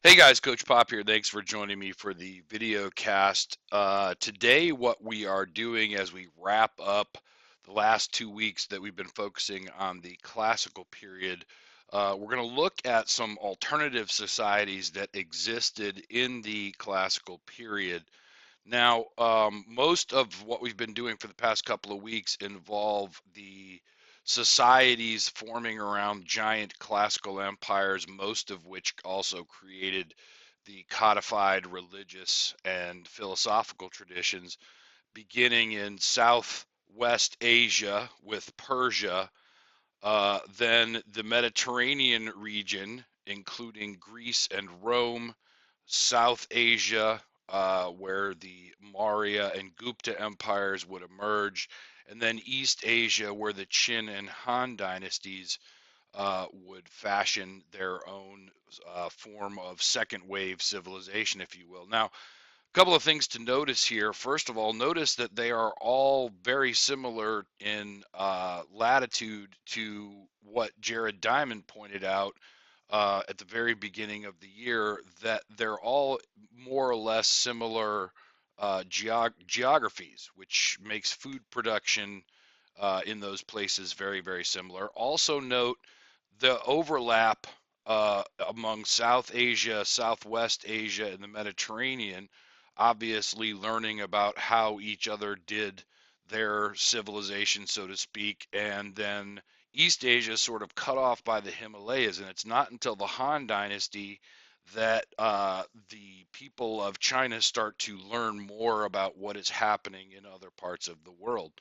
Hey guys, Coach Pop here. Thanks for joining me for the video cast. Today, what we are doing as we wrap up the last 2 weeks that we've been focusing on the classical period, we're going to look at some alternative societies that existed in the classical period. Now, most of what we've been doing for the past couple of weeks involve the societies forming around giant classical empires, most of which also created the codified religious and philosophical traditions, beginning in Southwest Asia with Persia, then the Mediterranean region, including Greece and Rome, South Asia, where the Maurya and Gupta empires would emerge, and then East Asia, where the Qin and Han dynasties would fashion their own form of second wave civilization, if you will. Now, a couple of things to notice here. First of all, notice that they are all very similar in latitude to what Jared Diamond pointed out at the very beginning of the year, that they're all more or less similar geographies, which makes food production in those places very, very similar. Also note the overlap among South Asia, Southwest Asia, and the Mediterranean, obviously learning about how each other did their civilization, so to speak, and then East Asia is sort of cut off by the Himalayas, and it's not until the Han Dynasty that the people of China start to learn more about what is happening in other parts of the world.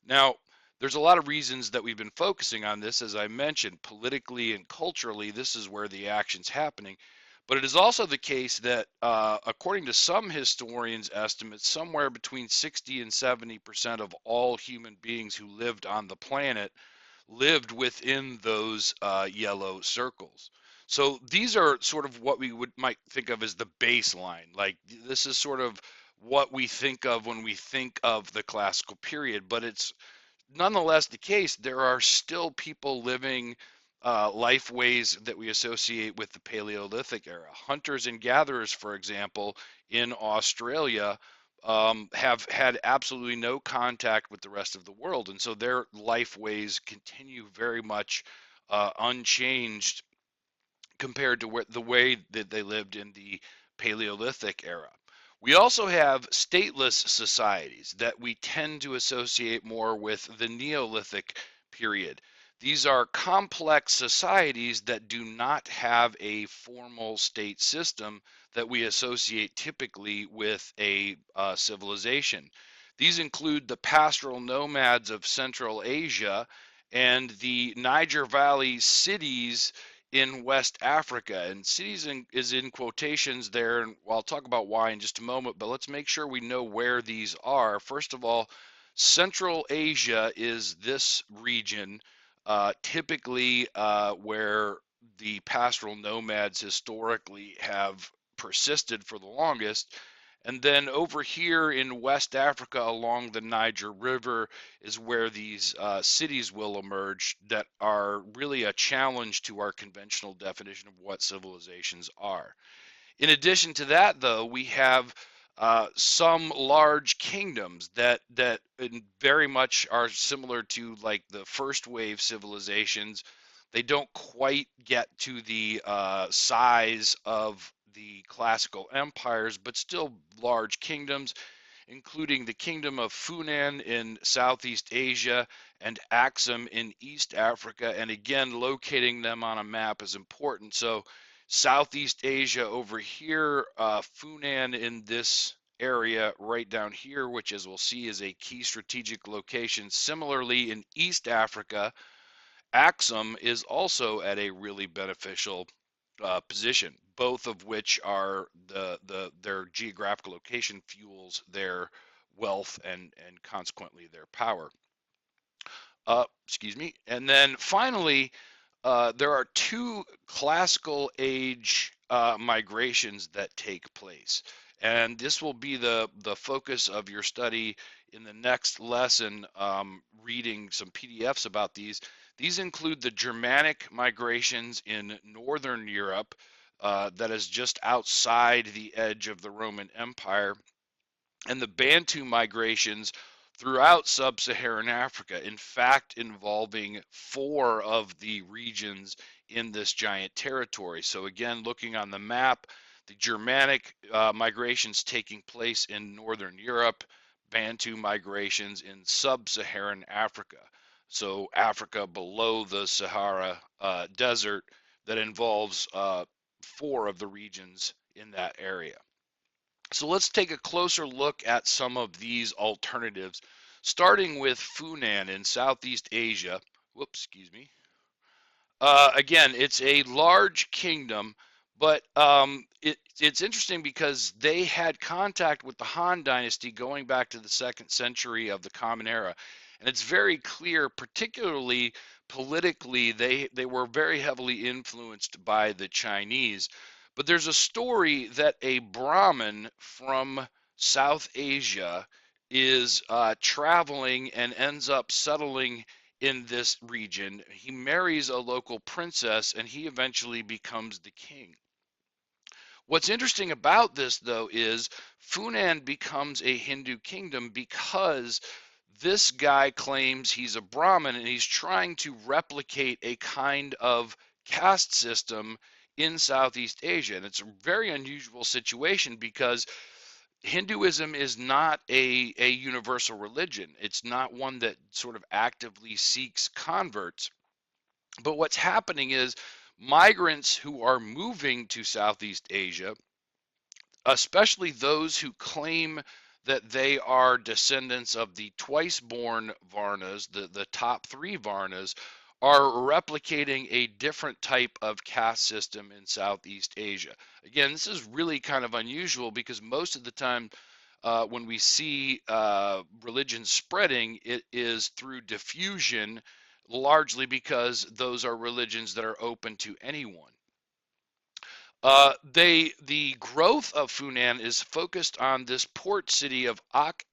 Now, there's a lot of reasons that we've been focusing on this. As I mentioned, politically and culturally, this is where the action's happening. But it is also the case that, according to some historians' estimates, somewhere between 60 and 70% of all human beings who lived on the planet lived within those yellow circles. So these are sort of what we might think of as the baseline. Like, this is sort of what we think of when we think of the classical period, but it's nonetheless the case, there are still people living life ways that we associate with the Paleolithic era. Hunters and gatherers, for example, in Australia, have had absolutely no contact with the rest of the world, and so their life ways continue very much unchanged compared to the way that they lived in the Paleolithic era. We also have stateless societies that we tend to associate more with the Neolithic period. These are complex societies that do not have a formal state system that we associate typically with a civilization. These include the pastoral nomads of Central Asia and the Niger Valley cities in West Africa. And cities is in quotations there, and I'll talk about why in just a moment, but let's make sure we know where these are. First of all, Central Asia is this region, typically where the pastoral nomads historically have persisted for the longest. And then over here in West Africa along the Niger River is where these cities will emerge that are really a challenge to our conventional definition of what civilizations are. In addition to that, though, we have some large kingdoms that very much are similar to like the first wave civilizations. They don't quite get to the size of the classical empires, but still large kingdoms, including the kingdom of Funan in Southeast Asia and Aksum in East Africa. And again, locating them on a map is important. So Southeast Asia over here, Funan in this area right down here, which as we'll see is a key strategic location. Similarly, in East Africa, Aksum is also at a really beneficial position, both of which are their geographical location fuels their wealth and consequently their power. Excuse me. And then finally, there are two classical age migrations that take place. And this will be the focus of your study in the next lesson, reading some PDFs about these. These include the Germanic migrations in Northern Europe, that is just outside the edge of the Roman Empire, and the Bantu migrations throughout sub-Saharan Africa, in fact, involving 4 of the regions in this giant territory. So again, looking on the map, the Germanic migrations taking place in Northern Europe, Bantu migrations in sub-Saharan Africa. So Africa below the Sahara Desert, that involves 4 of the regions in that area. So let's take a closer look at some of these alternatives, starting with Funan in Southeast Asia. Whoops, excuse me. Again, it's a large kingdom, but it's interesting because they had contact with the Han Dynasty going back to the 2nd century of the Common Era. And it's very clear, particularly politically, they were very heavily influenced by the Chinese. But there's a story that a Brahmin from South Asia is traveling and ends up settling in this region. He marries a local princess and he eventually becomes the king. What's interesting about this, though, is Funan becomes a Hindu kingdom because this guy claims he's a Brahmin and he's trying to replicate a kind of caste system in Southeast Asia. And it's a very unusual situation because Hinduism is not a universal religion. It's not one that sort of actively seeks converts. But what's happening is migrants who are moving to Southeast Asia, especially those who claim that they are descendants of the twice born Varnas, the top 3 Varnas, are replicating a different type of caste system in Southeast Asia. Again, this is really kind of unusual because most of the time when we see religion spreading, it is through diffusion, largely because those are religions that are open to anyone. The growth of Funan is focused on this port city of Ak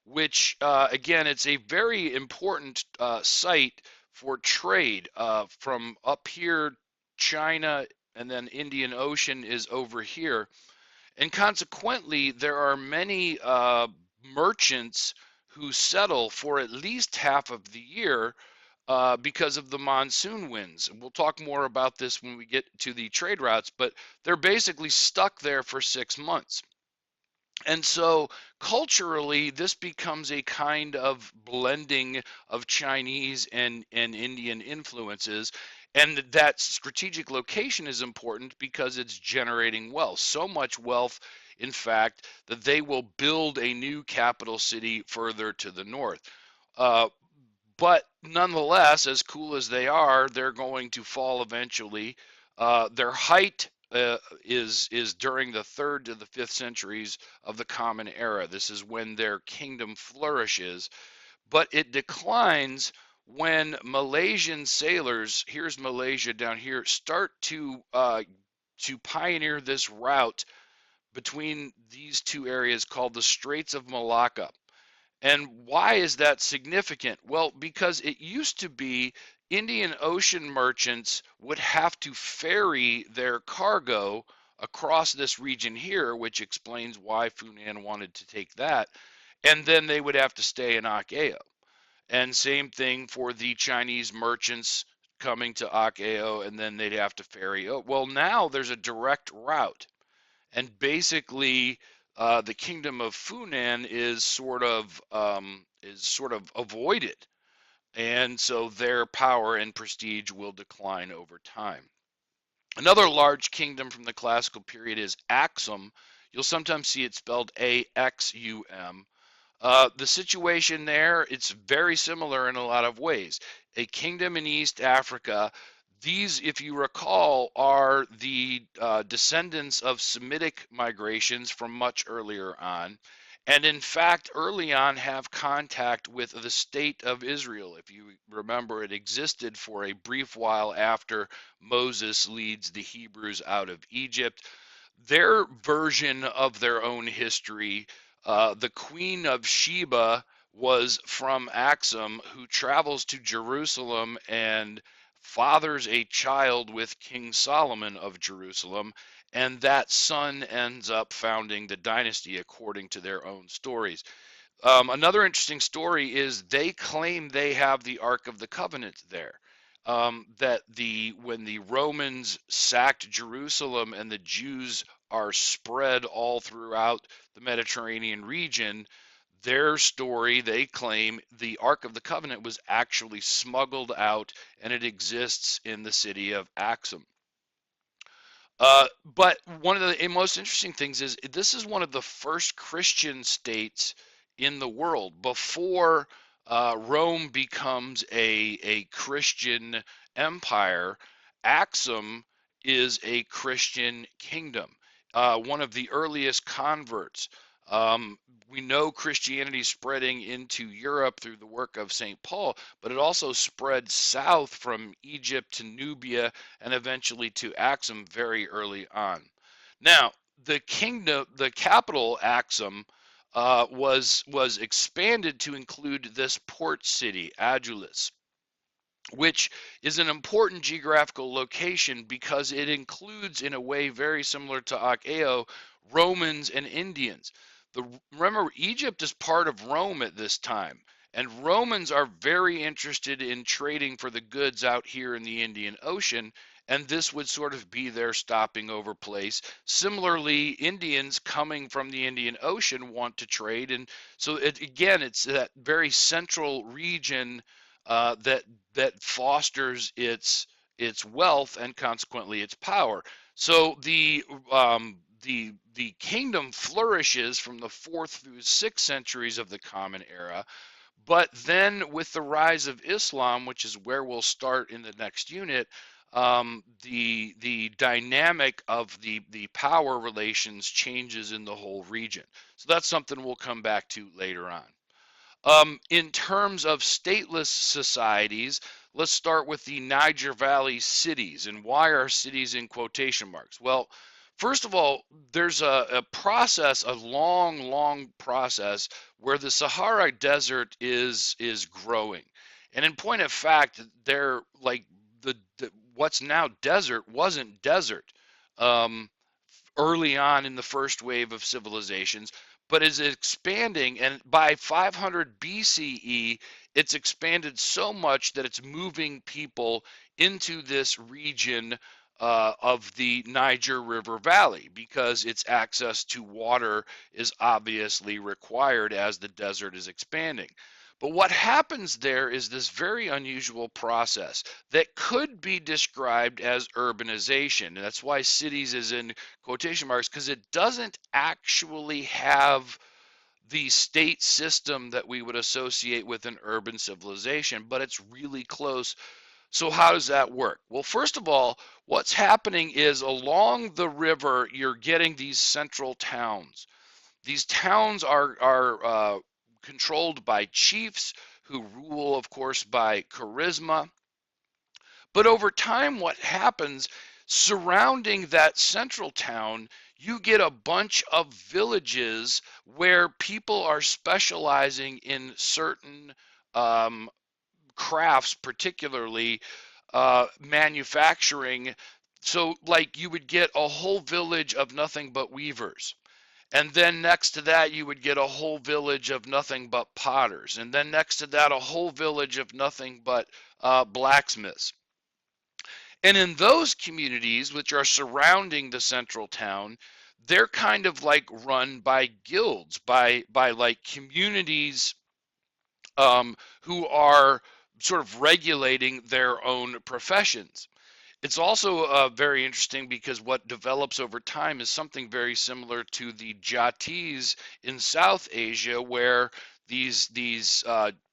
which again, it's a very important site for trade from up here. China and then Indian Ocean is over here, and consequently, there are many merchants who settle for at least half of the year because of the monsoon winds. And we'll talk more about this when we get to the trade routes, but they're basically stuck there for 6 months. And so culturally, this becomes a kind of blending of Chinese and Indian influences. And that strategic location is important because it's generating wealth. So much wealth, in fact, that they will build a new capital city further to the north. Uh, but nonetheless, as cool as they are, they're going to fall eventually. Their height is during the 3rd to the 5th centuries of the Common Era. This is when their kingdom flourishes, but it declines when Malaysian sailors, here's Malaysia down here, start to pioneer this route between these 2 areas called the Straits of Malacca. And why is that significant? Well, because it used to be Indian Ocean merchants would have to ferry their cargo across this region here, which explains why Funan wanted to take that. And then they would have to stay in Akeo. And same thing for the Chinese merchants coming to Akeo, and then they'd have to ferry. Oh, well, now there's a direct route, and basically the kingdom of Funan is sort of avoided, and so their power and prestige will decline over time. Another large kingdom from the classical period is Aksum. You'll sometimes see it spelled Axum. The situation there, it's very similar in a lot of ways. A kingdom in East Africa. These, if you recall, are the descendants of Semitic migrations from much earlier on. And in fact, early on have contact with the state of Israel. If you remember, it existed for a brief while after Moses leads the Hebrews out of Egypt. Their version of their own history, the Queen of Sheba was from Aksum, who travels to Jerusalem and fathers a child with King Solomon of Jerusalem, and that son ends up founding the dynasty according to their own stories. Another interesting story is they claim they have the Ark of the Covenant there. That when the Romans sacked Jerusalem and the Jews are spread all throughout the Mediterranean region, their story, they claim the Ark of the Covenant was actually smuggled out and it exists in the city of Aksum. But one of the most interesting things is this is one of the first Christian states in the world before Rome becomes a Christian empire. Aksum is a Christian kingdom, one of the earliest converts. Um, we know Christianity spreading into Europe through the work of St. Paul, but it also spread south from Egypt to Nubia and eventually to Aksum very early on. Now, the capital Aksum, was expanded to include this port city, Adulis, which is an important geographical location because it includes, in a way very similar to Ak-Eo, Romans and Indians. Remember, Egypt is part of Rome at this time, and Romans are very interested in trading for the goods out here in the Indian Ocean, and this would sort of be their stopping over place. Similarly, Indians coming from the Indian Ocean want to trade, and so again, it's that very central region that fosters its wealth and consequently its power. So the kingdom flourishes from the 4th through 6th centuries of the Common Era, but then with the rise of Islam, which is where we'll start in the next unit, the dynamic of the power relations changes in the whole region. So that's something we'll come back to later on. In terms of stateless societies, let's start with the Niger Valley cities. And why are cities in quotation marks? Well, first of all, there's a process, a long process, where the Sahara Desert is growing. And in point of fact, they're like the what's now desert wasn't desert. Um, Early on in the first wave of civilizations, but is expanding. And by 500 BCE, it's expanded so much that it's moving people into this region of the Niger River Valley because its access to water is obviously required as the desert is expanding. But what happens there is this very unusual process that could be described as urbanization. And that's why cities is in quotation marks, because it doesn't actually have the state system that we would associate with an urban civilization, but it's really close. So how does that work? Well, first of all, what's happening is along the river, you're getting these central towns. These towns are controlled by chiefs who rule, of course, by charisma. But over time, what happens surrounding that central town, you get a bunch of villages where people are specializing in certain crafts, particularly manufacturing. So, like, you would get a whole village of nothing but weavers. And then next to that, you would get a whole village of nothing but potters. And then next to that, a whole village of nothing but blacksmiths. And in those communities, which are surrounding the central town, they're kind of like run by guilds, by like communities who are sort of regulating their own professions. It's also very interesting because what develops over time is something very similar to the Jatis in South Asia, where these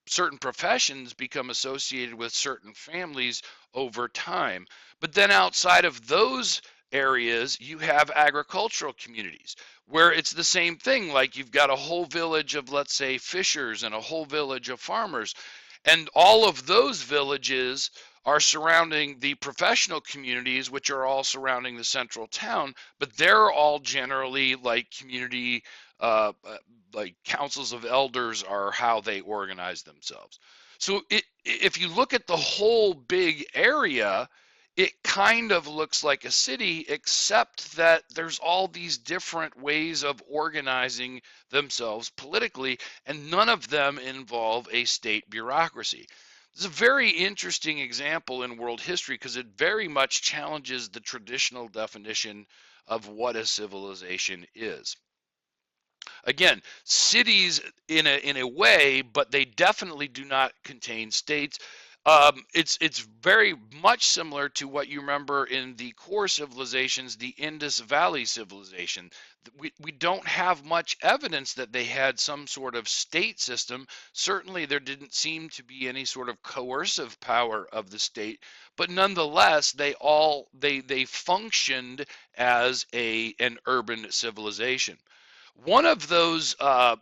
certain professions become associated with certain families over time. But then outside of those areas, you have agricultural communities where it's the same thing. Like you've got a whole village of, let's say, fishers and a whole village of farmers. And all of those villages are surrounding the professional communities, which are all surrounding the central town, but they're all generally like community, like councils of elders are how they organize themselves. So if you look at the whole big area, it kind of looks like a city, except that there's all these different ways of organizing themselves politically, and none of them involve a state bureaucracy. This is a very interesting example in world history because it very much challenges the traditional definition of what a civilization is. Again, cities in a way, but they definitely do not contain states. It's very much similar to what you remember in the core civilizations, the Indus Valley civilization. We don't have much evidence that they had some sort of state system. Certainly, there didn't seem to be any sort of coercive power of the state, but nonetheless, they functioned as an urban civilization. One of those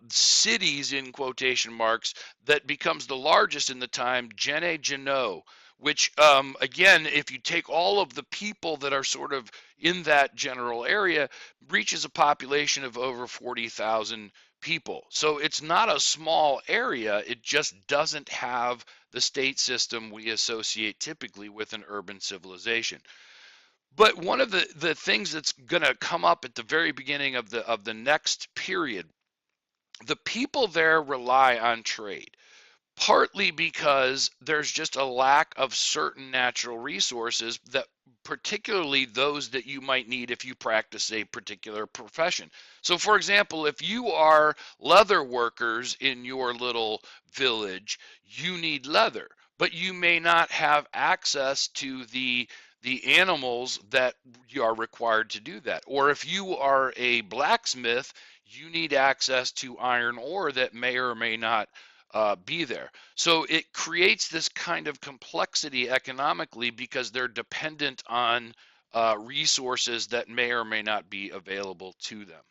cities, in quotation marks, that becomes the largest in the time, Gene Geno, which, again, if you take all of the people that are sort of in that general area, reaches a population of over 40,000 people. So it's not a small area. It just doesn't have the state system we associate typically with an urban civilization. But one of the things that's going to come up at the very beginning of the next period, the people there rely on trade, partly because there's just a lack of certain natural resources that particularly those that you might need if you practice a particular profession. So for example, if you are leather workers in your little village, you need leather, but you may not have access to the animals that you are required to do that. Or if you are a blacksmith, you need access to iron ore that may or may not be there. So it creates this kind of complexity economically because they're dependent on resources that may or may not be available to them.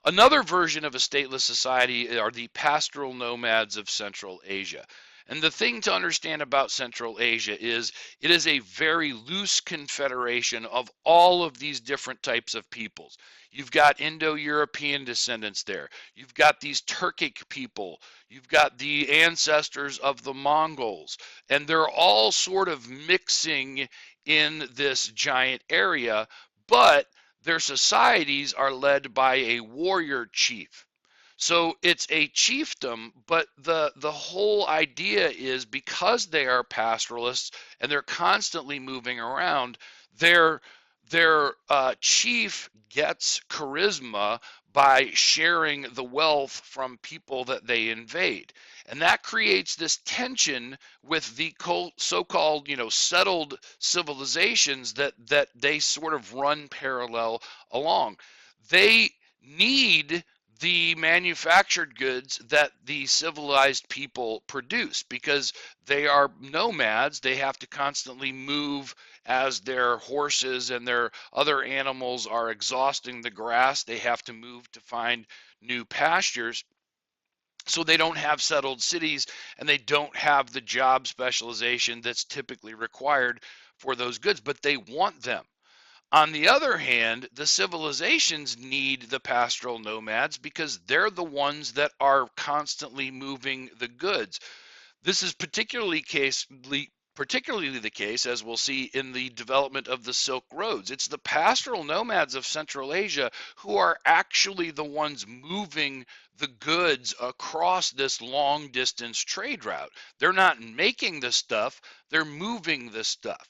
Another version of a stateless society are the pastoral nomads of Central Asia. And the thing to understand about Central Asia is it is a very loose confederation of all of these different types of peoples. You've got Indo-European descendants there. You've got these Turkic people. You've got the ancestors of the Mongols. And they're all sort of mixing in this giant area, but their societies are led by a warrior chief. So it's a chiefdom, but the whole idea is because they are pastoralists and they're constantly moving around, their chief gets charisma by sharing the wealth from people that they invade. And that creates this tension with the so-called, settled civilizations that they sort of run parallel along. They need the manufactured goods that the civilized people produce because they are nomads. They have to constantly move as their horses and their other animals are exhausting the grass. They have to move to find new pastures. So they don't have settled cities and they don't have the job specialization that's typically required for those goods, but they want them. On the other hand, the civilizations need the pastoral nomads because they're the ones that are constantly moving the goods. This is particularly the case, as we'll see in the development of the Silk Roads. It's the pastoral nomads of Central Asia who are actually the ones moving the goods across this long distance trade route. They're not making the stuff, they're moving the stuff.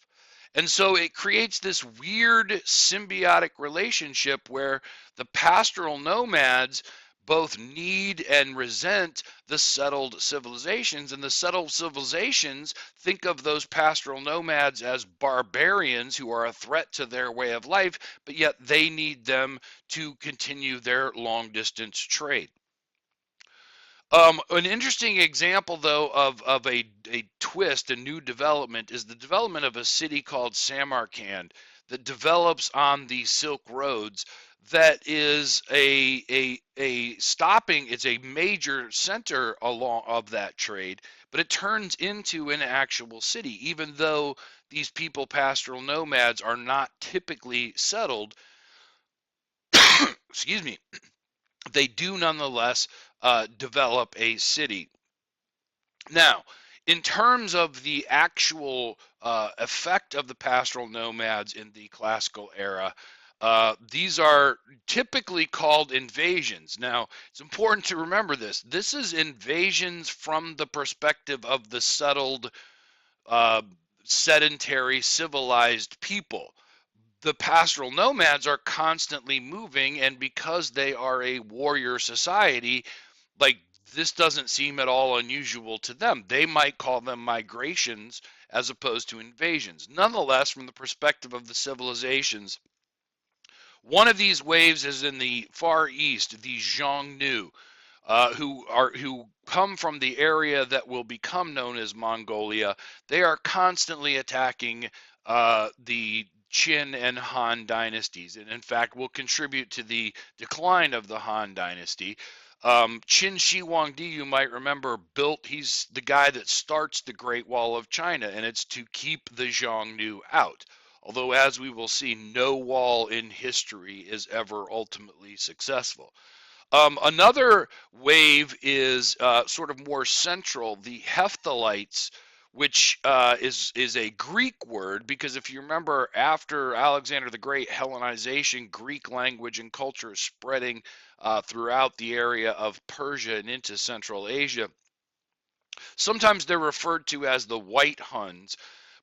And so it creates this weird symbiotic relationship where the pastoral nomads both need and resent the settled civilizations, and the settled civilizations think of those pastoral nomads as barbarians who are a threat to their way of life, but yet they need them to continue their long distance trade. An interesting example, though, of a twist, a new development, is the development of a city called Samarkand that develops on the Silk Roads. That is a stopping. It's a major center along of that trade, but it turns into an actual city, even though these people, pastoral nomads, are not typically settled. Excuse me. They do nonetheless develop a city. Now, in terms of the actual effect of the pastoral nomads in the classical era, these are typically called invasions. Now, it's important to remember this. This is invasions from the perspective of the settled, uh, sedentary, civilized people. The pastoral nomads are constantly moving, and because they are a warrior society, like, this doesn't seem at all unusual to them. They might call them migrations as opposed to invasions. Nonetheless, from the perspective of the civilizations, one of these waves is in the Far East, the Xiongnu, who come from the area that will become known as Mongolia. They are constantly attacking the Qin and Han dynasties, and in fact will contribute to the decline of the Han dynasty. Qin Shi Huangdi, you might remember, he's the guy that starts the Great Wall of China, and it's to keep the Xiongnu out. Although, as we will see, no wall in history is ever ultimately successful. Another wave is sort of more central, the Hephthalites, which is a Greek word, because if you remember, after Alexander the Great, Hellenization, Greek language and culture is spreading throughout the area of Persia and into Central Asia. Sometimes they're referred to as the White Huns,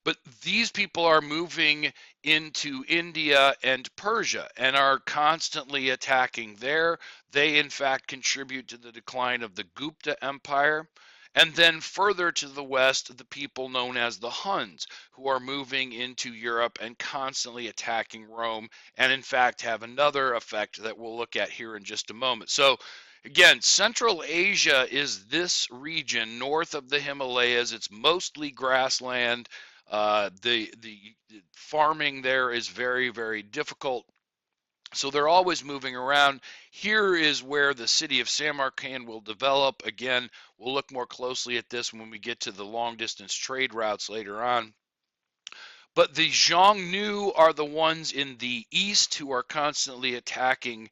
but these people are moving into India and Persia and are constantly attacking there. They, in fact, contribute to the decline of the Gupta Empire. And then further to the west, the people known as the Huns, who are moving into Europe and constantly attacking Rome, and in fact have another effect that we'll look at here in just a moment. So again, Central Asia is this region north of the Himalayas. It's mostly grassland. The farming there is very, very difficult. So they're always moving around. Here is where the city of Samarkand will develop. Again, we'll look more closely at this when we get to the long distance trade routes later on. But the Xiongnu are the ones in the east who are constantly attacking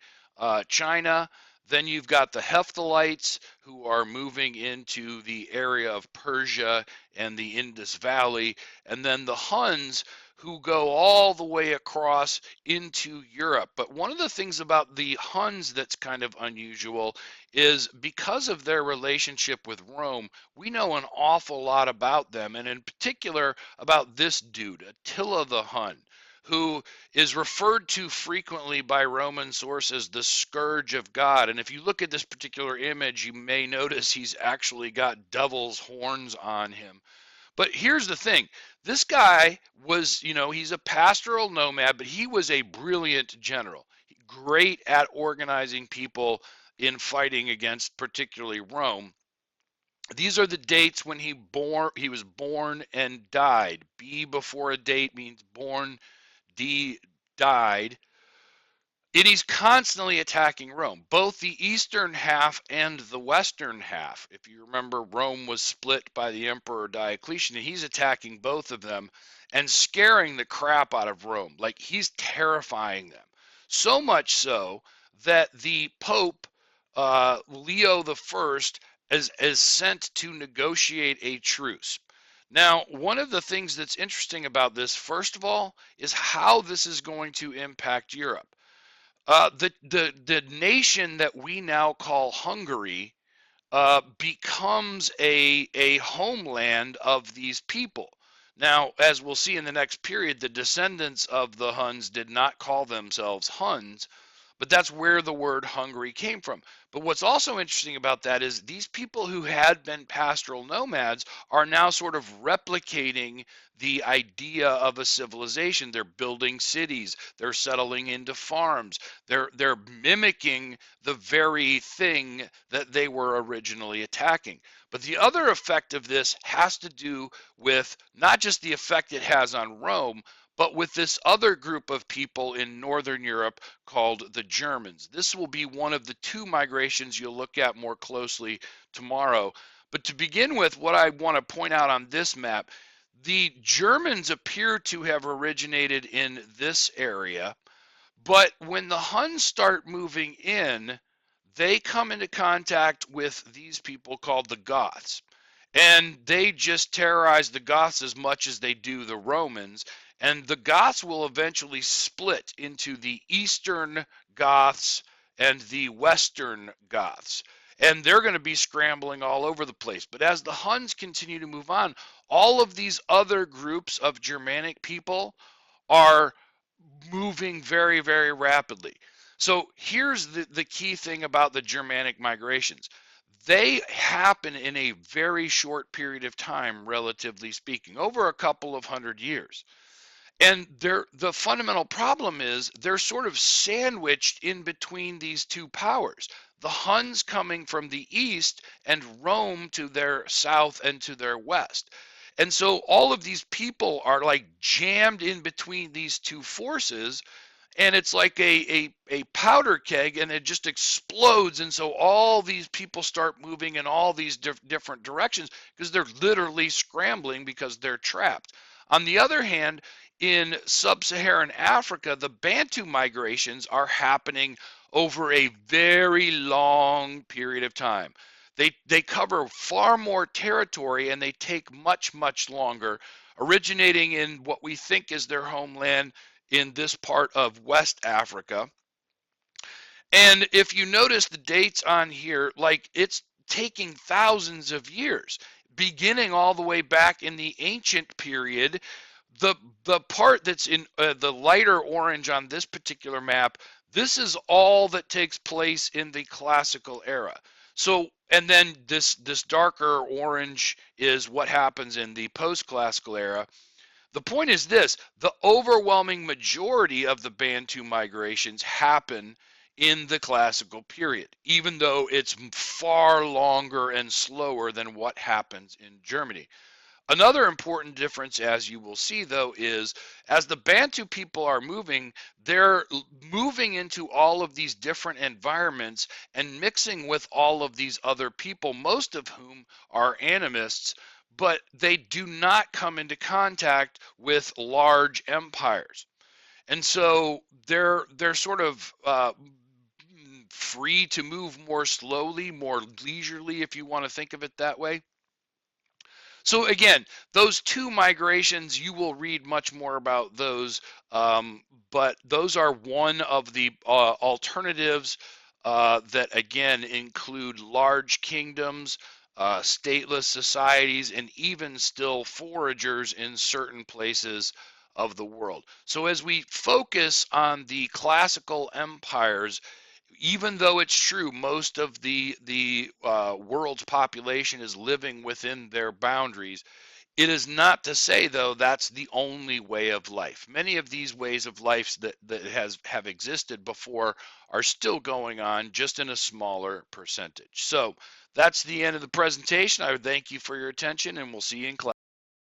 China. Then you've got the Hephthalites who are moving into the area of Persia and the Indus Valley. And then the Huns who go all the way across into Europe. But one of the things about the Huns that's kind of unusual is because of their relationship with Rome, we know an awful lot about them, and in particular about this dude, Attila the Hun, who is referred to frequently by Roman sources the Scourge of God. And if you look at this particular image, you may notice he's actually got devil's horns on him. But here's the thing. This guy was, he's a pastoral nomad, but he was a brilliant general, great at organizing people in fighting against particularly Rome. These are the dates when he was born and died. B before a date means born, D died. And he's constantly attacking Rome, both the eastern half and the western half. If you remember, Rome was split by the Emperor Diocletian, and he's attacking both of them and scaring the crap out of Rome. Like, he's terrifying them. So much so that the Pope, Leo the First, is sent to negotiate a truce. Now, one of the things that's interesting about this, first of all, is how this is going to impact Europe. The nation that we now call Hungary becomes a homeland of these people. Now, as we'll see in the next period, the descendants of the Huns did not call themselves Huns, but that's where the word Hungary came from. But what's also interesting about that is these people who had been pastoral nomads are now sort of replicating the idea of a civilization. They're building cities, they're settling into farms, they're mimicking the very thing that they were originally attacking. But the other effect of this has to do with not just the effect it has on Rome, but with this other group of people in Northern Europe called the Germans. This will be one of the two migrations you'll look at more closely tomorrow. But to begin with, what I want to point out on this map, the Germans appear to have originated in this area, but when the Huns start moving in, they come into contact with these people called the Goths. And they just terrorize the Goths as much as they do the Romans. And the Goths will eventually split into the Eastern Goths and the Western Goths. And they're going to be scrambling all over the place. But as the Huns continue to move on, all of these other groups of Germanic people are moving very, very rapidly. So here's the key thing about the Germanic migrations. They happen in a very short period of time, relatively speaking, over a couple of hundred years. And the fundamental problem is they're sort of sandwiched in between these two powers. The Huns coming from the east and Rome to their south and to their west. And so all of these people are like jammed in between these two forces, and it's like a powder keg, and it just explodes, and so all these people start moving in all these different directions because they're literally scrambling because they're trapped. On the other hand, in sub-Saharan Africa, the Bantu migrations are happening over a very long period of time. They cover far more territory, and they take much longer, originating in what we think is their homeland in this part of West Africa. And if you notice the dates on here, like it's taking thousands of years, beginning all the way back in the ancient period. The part that's in the lighter orange on this particular map, this is all that takes place in the classical era. So, and then this darker orange is what happens in the post-classical era. The point is this: the overwhelming majority of the Bantu migrations happen in the classical period, even though it's far longer and slower than what happens in Germany. Another important difference, as you will see, though, is as the Bantu people are moving, they're moving into all of these different environments and mixing with all of these other people, most of whom are animists, but they do not come into contact with large empires. And so they're sort of free to move more slowly, more leisurely, if you want to think of it that way. So again, those two migrations, you will read much more about those, but those are one of the alternatives that again include large kingdoms, stateless societies, and even still foragers in certain places of the world. So as we focus on the classical empires, even though it's true most of the world's population is living within their boundaries, it is not to say though that's the only way of life. Many of these ways of life that have existed before are still going on, just in a smaller percentage. So that's the end of the presentation. I would thank you for your attention, and we'll see you in class.